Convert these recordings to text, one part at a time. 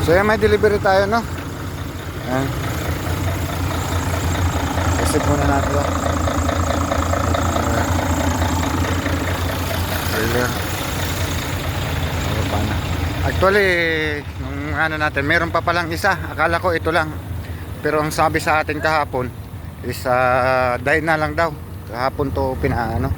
So yan, may delivery tayo, no? Ayan. Isip muna natin ito. Trailer. Actually, nung ano natin, meron pa palang isa. Akala ko ito lang. Pero ang sabi sa atin kahapon is dahil na lang daw. Kahapon to pinaano.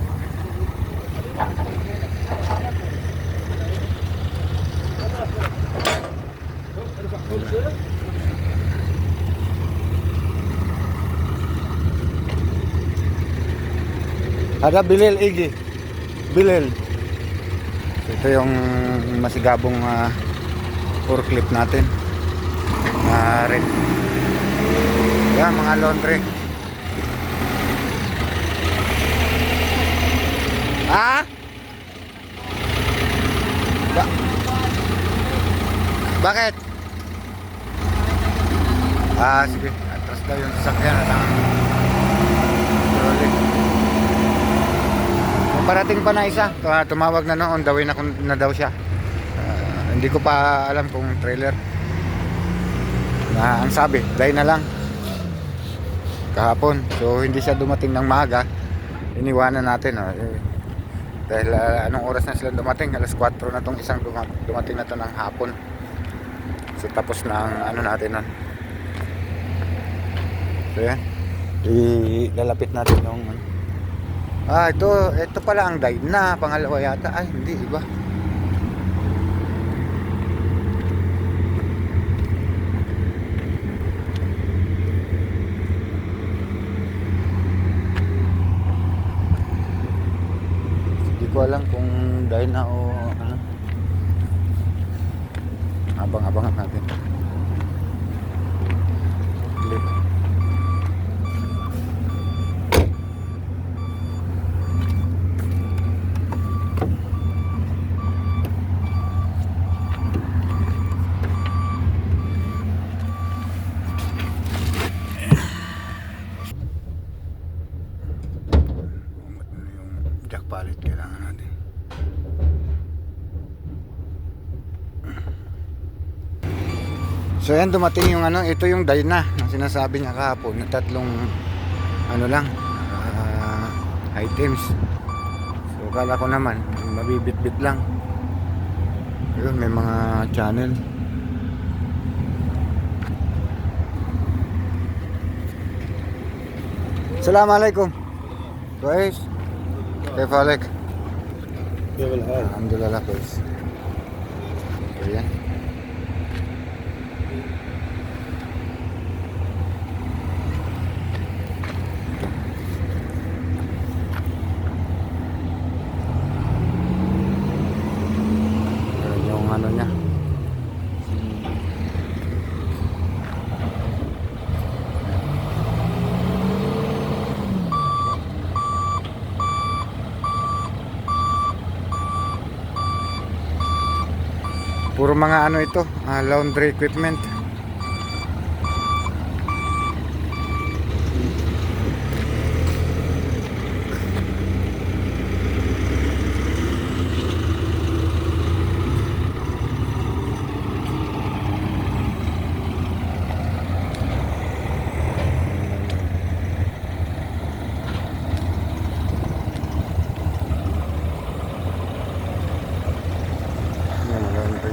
Ada Bilil Igi. Bilil. Ito yung masigabong forklift natin. Red. Yan, mga laundry. Ha? Bakit? Sige. Atras daw yung sasakyan at ang trolley. Parating pa na isa. Tumawag na noon, dawin na daw siya. Hindi ko pa alam kung trailer. Ang sabi, dahil na lang kahapon. So hindi siya dumating ng maaga. Iniwanan natin. Dahil anong oras na sila dumating? Alas 4 na tong isang dumating na to ng hapon. So tapos na ang ano natin nun. So yan, ilalapit natin yung ito pala ang dive na pangalawa yata. Ay hindi, iba. Hindi ko alam kung dive na o ano. Abang-abangan natin. Jack palit kailangan natin. So yan, dumating yung ano, ito yung Dyna na sinasabi niya kahapon na tatlong ano lang items. So kala ko naman mabibit-bit lang. Ayun, may mga channel. Assalamualaikum guys. كيف حالك؟ كيف الحال؟ الحمد لله كويس. Ayan. Ayan yung ano niya. Puro mga ano ito, laundry equipment.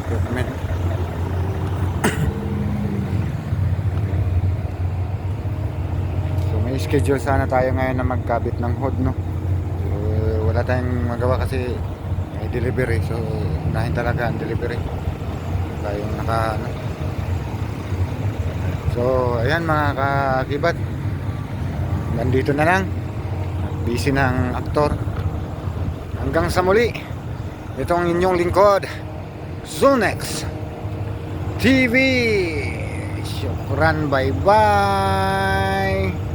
Equipment. So may schedule sana tayo ngayon na magkabit ng hood, no? So, wala tayong magawa kasi may delivery. So unahin talaga ang delivery tayong naka ano. So ayan mga kakibat, nandito na lang, busy ng aktor. Hanggang sa muli, itong inyong lingkod Zunex TV. Syukran, bye bye.